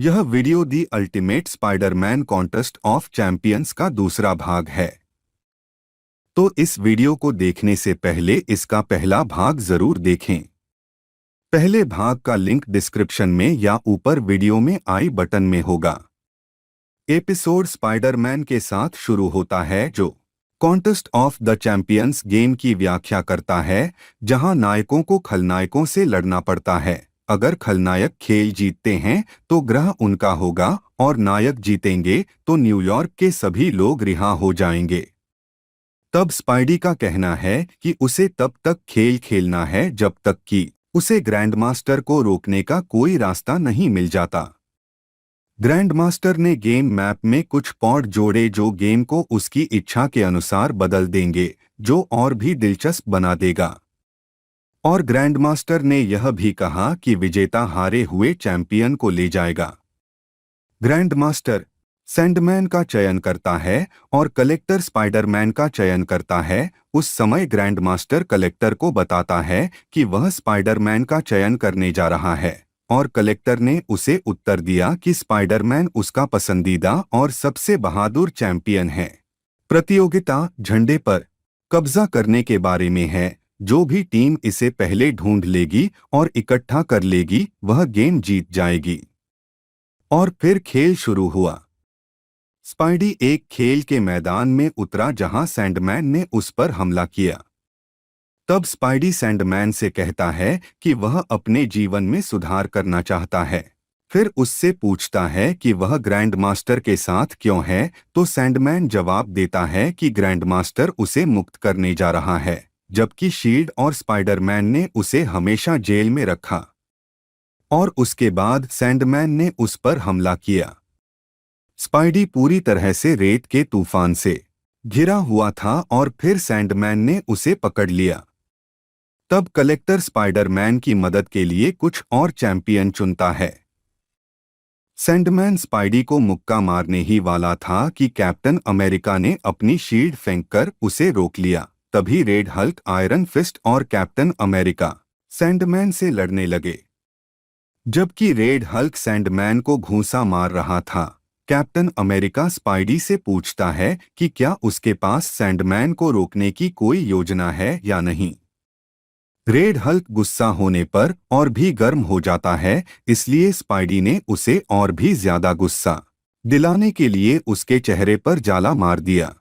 यह video the ultimate Spiderman contest of champions का दूसरा भाग है। तो इस वीडियो को देखने से पहले इसका पहला भाग जरूर देखें। पहले भाग का लिंक डिस्क्रिप्शन में या ऊपर वीडियो में आई बटन में होगा। एपिसोड स्पाइडरमैन के साथ शुरू होता है, जो contest of the champions game की व्याख्या करता है, जहां नायकों को खलनायकों से लड़ना पड़ता है। अगर खलनायक खेल जीतते हैं तो ग्रह उनका होगा और नायक जीतेंगे तो न्यूयॉर्क के सभी लोग रिहा हो जाएंगे। तब स्पाइडी का कहना है कि उसे तब तक खेल खेलना है जब तक कि उसे ग्रैंडमास्टर को रोकने का कोई रास्ता नहीं मिल जाता। ग्रैंडमास्टर ने गेम मैप में कुछ पॉड जोड़े जो गेम को उसकी इच्छा के अनुसार बदल देंगे, जो और भी दिलचस्प बना देगा। और ग्रैंडमास्टर ने यह भी कहा कि विजेता हारे हुए चैंपियन को ले जाएगा। ग्रैंडमास्टर सैंडमैन का चयन करता है और कलेक्टर स्पाइडरमैन का चयन करता है। उस समय ग्रैंडमास्टर कलेक्टर को बताता है कि वह स्पाइडरमैन का चयन करने जा रहा है, और कलेक्टर ने उसे उत्तर दिया कि स्पाइडरमैन उसका पसंदीदा और सबसे बहादुर चैंपियन है। प्रतियोगिता झंडे पर कब्जा करने के बारे में है। जो भी टीम इसे पहले ढूंढ लेगी और इकट्ठा कर लेगी, वह गेम जीत जाएगी। और फिर खेल शुरू हुआ। स्पाइडी एक खेल के मैदान में उतरा जहां सैंडमैन ने उस पर हमला किया। तब स्पाइडी सैंडमैन से कहता है कि वह अपने जीवन में सुधार करना चाहता है। फिर उससे पूछता है कि वह ग्रैंडमास्टर के साथ क्यों है, तो सैंडमैन जवाब देता है कि ग्रैंडमास्टर उसे मुक्त करने जा रहा है, जबकि शील्ड और स्पाइडरमैन ने उसे हमेशा जेल में रखा। और उसके बाद सैंडमैन ने उस पर हमला किया। स्पाइडी पूरी तरह से रेत के तूफान से घिरा हुआ था और फिर सैंडमैन ने उसे पकड़ लिया। तब कलेक्टर स्पाइडरमैन की मदद के लिए कुछ और चैंपियन चुनता है। सैंडमैन स्पाइडी को मुक्का मारने ही वाला था कि कैप्टन अमेरिका ने अपनी शील्ड फेंककर उसे रोक लिया। तभी रेड हल्क, आयरन फिस्ट और कैप्टन अमेरिका सैंडमैन से लड़ने लगे। जबकि रेड हल्क सैंडमैन को घूंसा मार रहा था, कैप्टन अमेरिका स्पाइडी से पूछता है कि क्या उसके पास सैंडमैन को रोकने की कोई योजना है या नहीं। रेड हल्क गुस्सा होने पर और भी गर्म हो जाता है, इसलिए स्पाइडी ने उसे और भी ज्यादा गुस्सा दिलाने के लिए उसके चेहरे पर जाला मार दिया।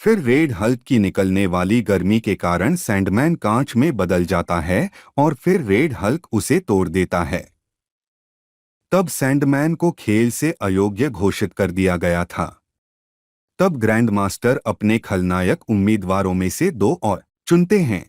फिर रेड हल्क की निकलने वाली गर्मी के कारण सैंडमैन कांच में बदल जाता है और फिर रेड हल्क उसे तोड़ देता है। तब सैंडमैन को खेल से अयोग्य घोषित कर दिया गया था। तब ग्रैंडमास्टर अपने खलनायक उम्मीदवारों में से 2 और चुनते हैं।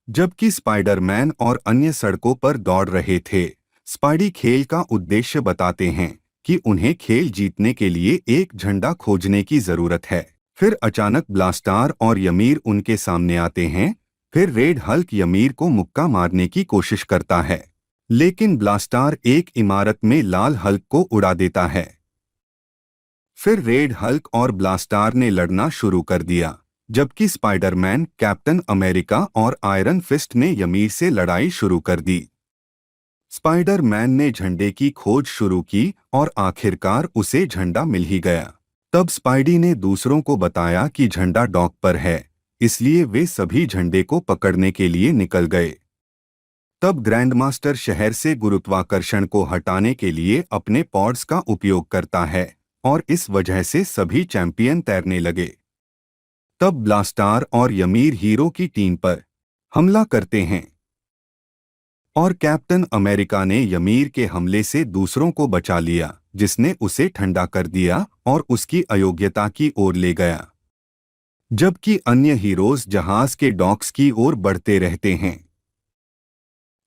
जबकि स्पाइडरमैन और अन्य सड़कों पर दौड़ रहे थे, स्पाइडी खेल का उद्देश्य बताते हैं कि उन्हें खेल जीतने के लिए एक झंडा खोजने की जरूरत है। फिर अचानक ब्लास्टार और यमीर उनके सामने आते हैं। फिर रेड हल्क यमीर को मुक्का मारने की कोशिश करता है, लेकिन ब्लास्टार एक इमारत में लाल हल्क को उड़ा देता है। फिर रेड हल्क और ब्लास्टार ने लड़ना शुरू कर दिया, जबकि स्पाइडरमैन, कैप्टन अमेरिका और आयरन फिस्ट ने यमीर से लड़ाई शुरू कर दी। स्पाइडरमैन ने झंडे की खोज शुरू की और आखिरकार उसे झंडा मिल ही गया। तब स्पाइडी ने दूसरों को बताया कि झंडा डॉक पर है, इसलिए वे सभी झंडे को पकड़ने के लिए निकल गए। तब ग्रैंडमास्टर शहर से गुरुत्वाकर्षण को हटाने के लिए अपने पॉड्स का उपयोग करता है, और इस वजह से सभी चैंपियन तैरने लगे। तब ब्लास्टार और यमीर हीरो की टीम पर हमला करते हैं, और कैप्टन अमेरिका ने यमीर के हमले से दूसरों को बचा लिया, जिसने उसे ठंडा कर दिया और उसकी अयोग्यता की ओर ले गया। जबकि अन्य हीरोज जहाज के डॉक्स की ओर बढ़ते रहते हैं।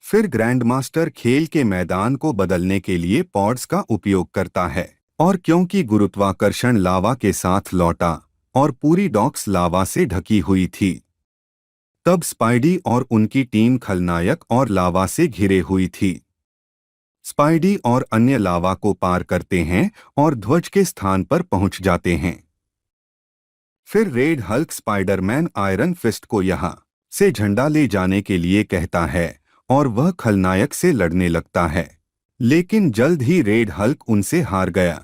फिर ग्रैंडमास्टर खेल के मैदान को बदलने के लिए पॉड्स का उपयोग करता है, और क्योंकि गुरुत्वाकर्षण लावा के साथ लौटा और पूरी डॉक्स लावा से ढकी हुई थी, तब स्पाइडी और उनकी टीम खलनायक और लावा से घिरे हुई थी। स्पाइडी और अन्य लावा को पार करते हैं और ध्वज के स्थान पर पहुंच जाते हैं। फिर Red Hulk Spiderman Iron Fist को यहां से झंडा ले जाने के लिए कहता है, और वह खलनायक से लड़ने लगता है। लेकिन जल्द ही रेड हल्क उनसे हार गया।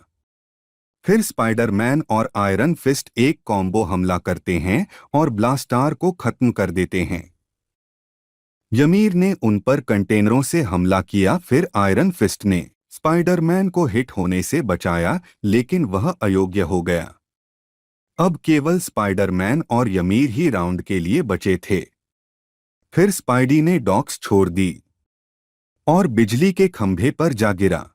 फिर स्पाइडरमैन और आयरन फिस्ट एक कॉम्बो हमला करते हैं और ब्लास्टार को खत्म कर देते हैं। यमीर ने उन पर कंटेनरों से हमला किया, फिर आयरन फिस्ट ने स्पाइडरमैन को हिट होने से बचाया, लेकिन वह अयोग्य हो गया। अब केवल स्पाइडरमैन और यमीर ही राउंड के लिए बचे थे। फिर स्पाइडी ने डॉक्स छोड़ दी और बिजली के खंभे पर जा गिरा।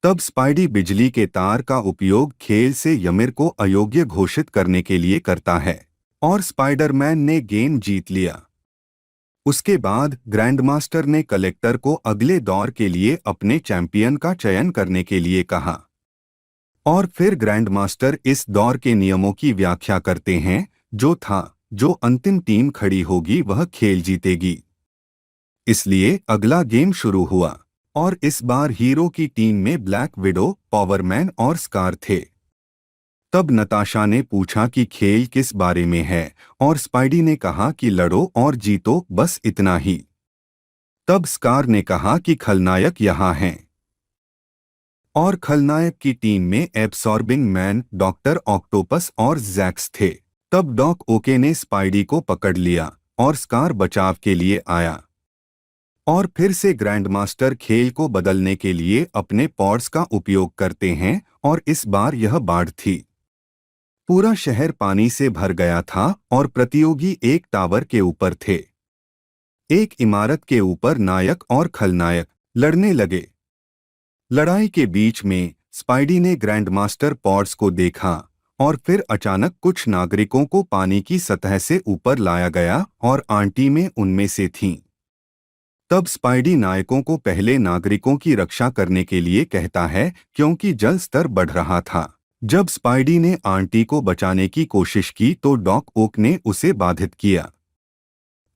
तब स्पाइडी बिजली के तार का उपयोग खेल से यमीर को अयोग्य घोषित करने के लिए करता है और स्पाइडरमैन ने गेम जीत लिया। उसके बाद ग्रैंडमास्टर ने कलेक्टर को अगले दौर के लिए अपने चैंपियन का चयन करने के लिए कहा और फिर ग्रैंडमास्टर इस दौर के नियमों की व्याख्या करते हैं, जो अंतिम टीम खड़ी होगी वह खेल जीतेगी। इसलिए अगला गेम शुरू हुआ और इस बार हीरो की टीम में ब्लैक विडो, पावरमैन और स्कार थे। तब नताशा ने पूछा कि खेल किस बारे में है और स्पाइडी ने कहा कि लड़ो और जीतो, बस इतना ही। तब स्कार ने कहा कि खलनायक यहाँ हैं और खलनायक की टीम में एब्सॉर्बिंग मैन, डॉक्टर ऑक्टोपस और जैक्स थे। तब डॉक ओके ने स्पाइडी को पकड़ लिया और स्कार बचाव के लिए आया और फिर से ग्रैंडमास्टर खेल को बदलने के लिए अपने पॉड्स का उपयोग करते हैं और इस बार यह बाढ़ थी। पूरा शहर पानी से भर गया था और प्रतियोगी एक टावर के ऊपर थे। एक इमारत के ऊपर नायक और खलनायक लड़ने लगे। लड़ाई के बीच में स्पाइडी ने ग्रैंडमास्टर पॉड्स को देखा और फिर अचानक कुछ नागरिकों को पानी की सतह से ऊपर लाया गया और आंटी में उनमें से थीं। तब स्पाइडी नायकों को पहले नागरिकों की रक्षा करने के लिए कहता है, क्योंकि जल स्तर बढ़ रहा था। जब स्पाइडी ने आंटी को बचाने की कोशिश की तो डॉक ओक ने उसे बाधित किया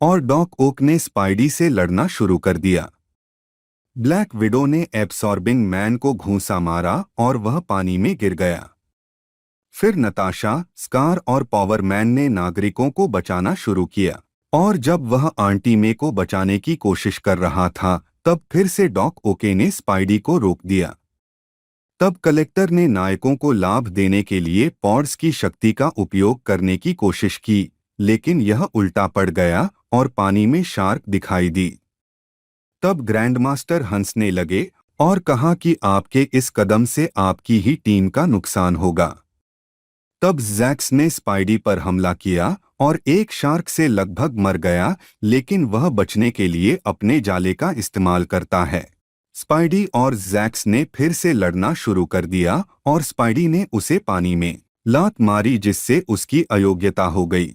और डॉक ओक ने स्पाइडी से लड़ना शुरू कर दिया। ब्लैक विडो ने एब्सॉर्बिंग मैन को घूंसा मारा और वह पानी में गिर गया। फिर नताशा, स्कार और पावरमैन ने नागरिकों को बचाना शुरू किया और जब वह आंटी में को बचाने की कोशिश कर रहा था तब फिर से डॉक ओके ने स्पाइडी को रोक दिया। तब कलेक्टर ने नायकों को लाभ देने के लिए पॉड्स की शक्ति का उपयोग करने की कोशिश की, लेकिन यह उल्टा पड़ गया और पानी में शार्क दिखाई दी। तब ग्रैंडमास्टर हंसने लगे और कहा कि आपके इस कदम से आपकी ही टीम का नुकसान होगा। तब जैक्स ने स्पाइडी पर हमला किया और एक शार्क से लगभग मर गया, लेकिन वह बचने के लिए अपने जाले का इस्तेमाल करता है। स्पाइडी और जैक्स ने फिर से लड़ना शुरू कर दिया और स्पाइडी ने उसे पानी में लात मारी, जिससे उसकी अयोग्यता हो गई।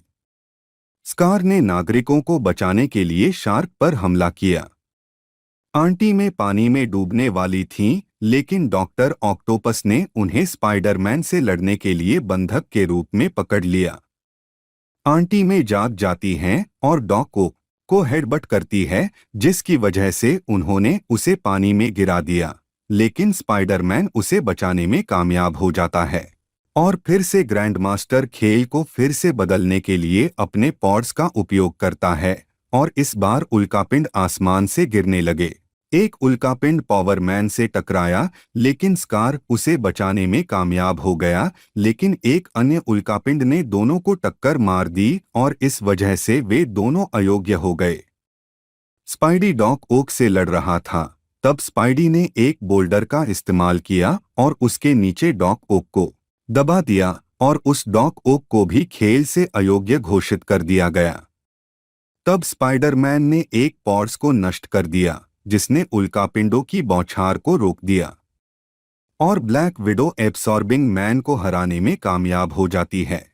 स्कार ने नागरिकों को बचाने के लिए शार्क पर हमला किया। आंटी में पानी में डूबने वाली थीं, लेकिन डॉक्टर ऑक्टोपस ने उन्हें स्पाइडरमैन से लड़ने के लिए बंधक के रूप में पकड़ लिया। आंटी में जाग जाती हैं और डॉक ओक को हेडबट करती है, जिसकी वजह से उन्होंने उसे पानी में गिरा दिया, लेकिन स्पाइडरमैन उसे बचाने में कामयाब हो जाता है और फिर से ग्रैंडमास्टर खेल को फिर से बदलने के लिए अपने पॉड्स का उपयोग करता है और इस बार उल्कापिंड आसमान से गिरने लगे। एक उल्कापिंड पावरमैन से टकराया, लेकिन स्कार उसे बचाने में कामयाब हो गया, लेकिन एक अन्य उल्कापिंड ने दोनों को टक्कर मार दी और इस वजह से वे दोनों अयोग्य हो गए। स्पाइडी डॉक ओक से लड़ रहा था। तब स्पाइडी ने एक बोल्डर का इस्तेमाल किया और उसके नीचे डॉक ओक को दबा दिया और उस डॉक ओक को भी खेल से अयोग्य घोषित कर दिया गया। तब स्पाइडरमैन ने एक पॉड्स को नष्ट कर दिया, जिसने उल्कापिंडों की बौछार को रोक दिया और ब्लैक विडो एब्सॉर्बिंग मैन को हराने में कामयाब हो जाती है।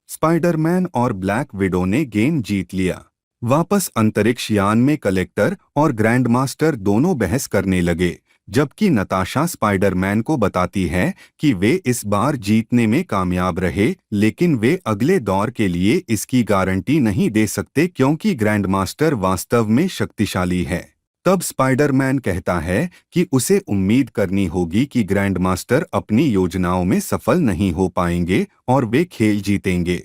स्पाइडरमैन और ब्लैक विडो ने गेम जीत लिया। वापस अंतरिक्ष यान में कलेक्टर और ग्रैंडमास्टर दोनों बहस करने लगे, जबकि नताशा स्पाइडरमैन को बताती है कि वे इस बार जीतने में कामयाब रहे, लेकिन वे अगले दौर के लिए इसकी गारंटी नहीं दे सकते क्योंकि ग्रैंडमास्टर वास्तव में शक्तिशाली है। तब स्पाइडरमैन कहता है कि उसे उम्मीद करनी होगी कि ग्रैंडमास्टर अपनी योजनाओं में सफल नहीं हो पाएंगे और वे खेल जीतेंगे।